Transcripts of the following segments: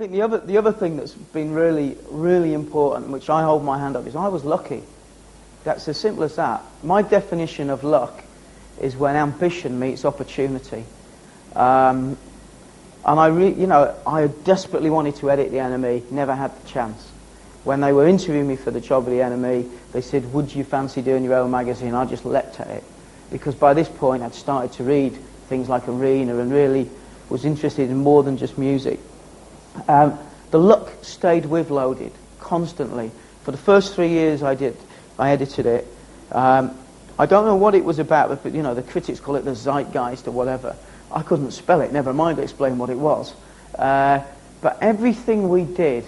think the other thing that's been really, really important, which I hold my hand up, is I was lucky. That's as simple as that. My definition of luck is when ambition meets opportunity. And I desperately wanted to edit The Enemy, never had the chance. When they were interviewing me for the job of The Enemy, they said, would you fancy doing your own magazine? I just leapt at it. Because by this point I'd started to read things like Arena and really was interested in more than just music. The luck stayed with Loaded constantly. For the first 3 years I edited it. I don't know what it was about, but the critics call it the zeitgeist or whatever. I couldn't spell it, never mind explain what it was. But everything we did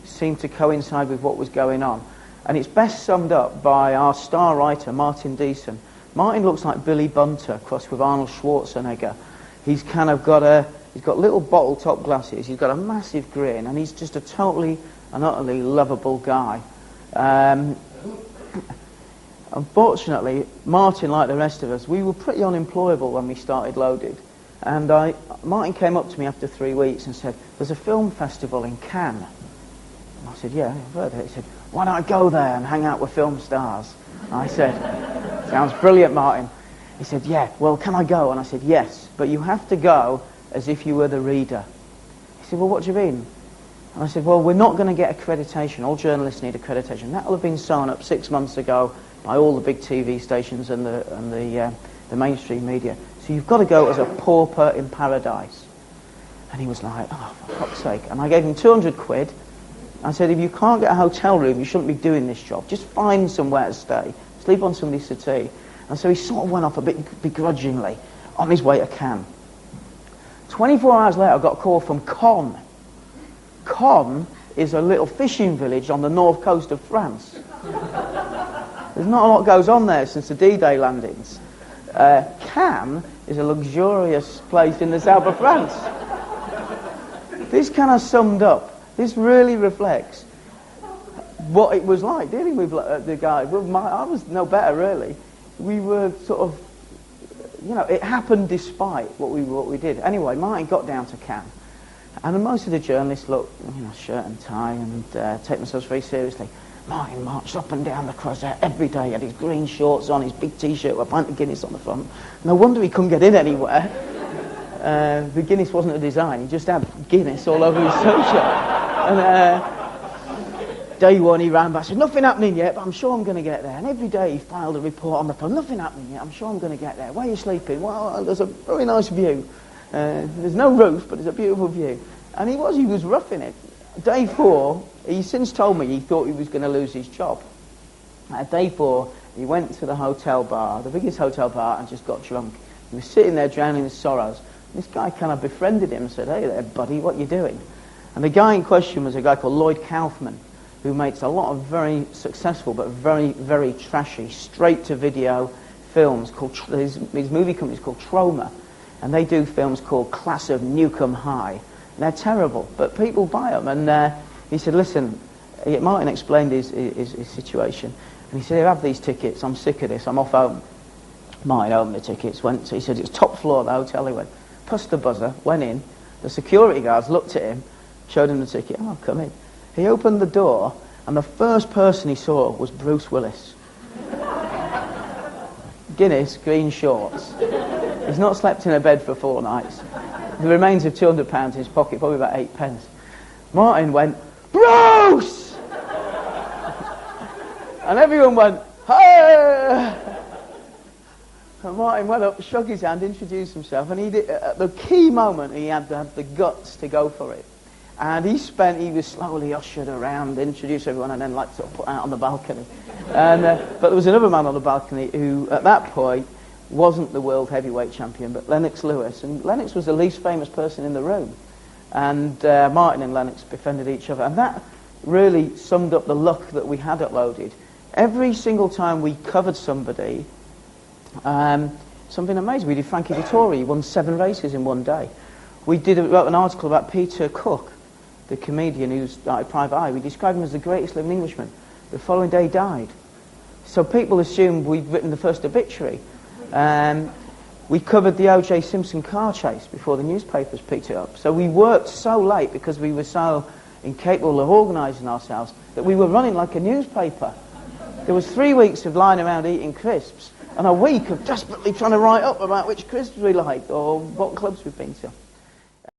seemed to coincide with what was going on. And it's best summed up by our star writer, Martin Deason. Martin looks like Billy Bunter crossed with Arnold Schwarzenegger. He's kind of he's got little bottle top glasses, he's got a massive grin, and he's just a totally and utterly lovable guy. Unfortunately, Martin, like the rest of us, we were pretty unemployable when we started Loaded. And Martin came up to me after 3 weeks and said, there's a film festival in Cannes. And I said, yeah, I've heard of it. He said, why don't I go there and hang out with film stars? And I said, sounds brilliant, Martin. He said, yeah, well, can I go? And I said, yes, but you have to go as if you were the reader. He said, well, what do you mean? And I said, well, we're not going to get accreditation. All journalists need accreditation. That will have been sewn up 6 months ago by all the big TV stations and the mainstream media. So you've got to go as a pauper in paradise. And he was like, oh, for fuck's sake. And I gave him 200 quid. I said, if you can't get a hotel room, you shouldn't be doing this job. Just find somewhere to stay. Sleep on somebody's settee. And so he sort of went off a bit begrudgingly on his way to Cannes. 24 hours later, I got a call from Caen. Caen is a little fishing village on the north coast of France. There's not a lot goes on there since the D-Day landings. Cannes is a luxurious place in the south of France. This kind of summed up. This really reflects what it was like dealing with the guy. I was no better, really. We were sort of, it happened despite what we did. Anyway, Martin got down to Cannes, and most of the journalists looked, shirt and tie, and take themselves very seriously. Martin marched up and down the Croisette every day. He had his green shorts on, his big T-shirt with a pint of Guinness on the front. No wonder he couldn't get in anywhere. The Guinness wasn't a design. He just had Guinness all over his t-shirt. And day one he ran back, said, nothing happening yet, but I'm sure I'm going to get there. And every day he filed a report on the phone, nothing happening yet, I'm sure I'm going to get there. Where are you sleeping? Well, there's a very nice view. There's no roof, but it's a beautiful view. And he was roughing it. Day 4, he's since told me he thought he was going to lose his job. At day 4, he went to the hotel bar, the biggest hotel bar, and just got drunk. He was sitting there drowning in sorrows. This guy kind of befriended him and said, hey there, buddy, what are you doing? And the guy in question was a guy called Lloyd Kaufman, who makes a lot of very successful but very, very trashy, straight-to-video films. His movie company is called Troma, and they do films called Class of Newcomb High. And they're terrible, but people buy them. And he said, listen, Martin explained his situation, and he said, I have these tickets, I'm sick of this, I'm off home. Martin opened the tickets, he said, it's top floor of the hotel. He went, pushed the buzzer, went in, the security guards looked at him, showed him the ticket, oh, come in. He opened the door, and the first person he saw was Bruce Willis. Guinness, green shorts. He's not slept in a bed for 4 nights. The remains of £200 in his pocket, probably about 8 pence. Martin went, Bruce! And everyone went, hey! And Martin went up, shook his hand, introduced himself, and he did, at the key moment he had to have the guts to go for it. And he was slowly ushered around, introduced everyone, and then sort of put out on the balcony. And but there was another man on the balcony who, at that point, wasn't the world heavyweight champion, but Lennox Lewis. And Lennox was the least famous person in the room. And Martin and Lennox befriended each other. And that really summed up the luck that we had at Loaded. Every single time we covered somebody, something amazing. We did Frankie Dettori, he won 7 races in one day. We wrote an article about Peter Cook, the comedian who started Private Eye. We described him as the greatest living Englishman. The following day died. So people assumed we'd written the first obituary. we covered the O.J. Simpson car chase before the newspapers picked it up. So we worked so late because we were so incapable of organising ourselves that we were running like a newspaper. There was 3 weeks of lying around eating crisps and a week of desperately trying to write up about which crisps we liked or what clubs we'd been to.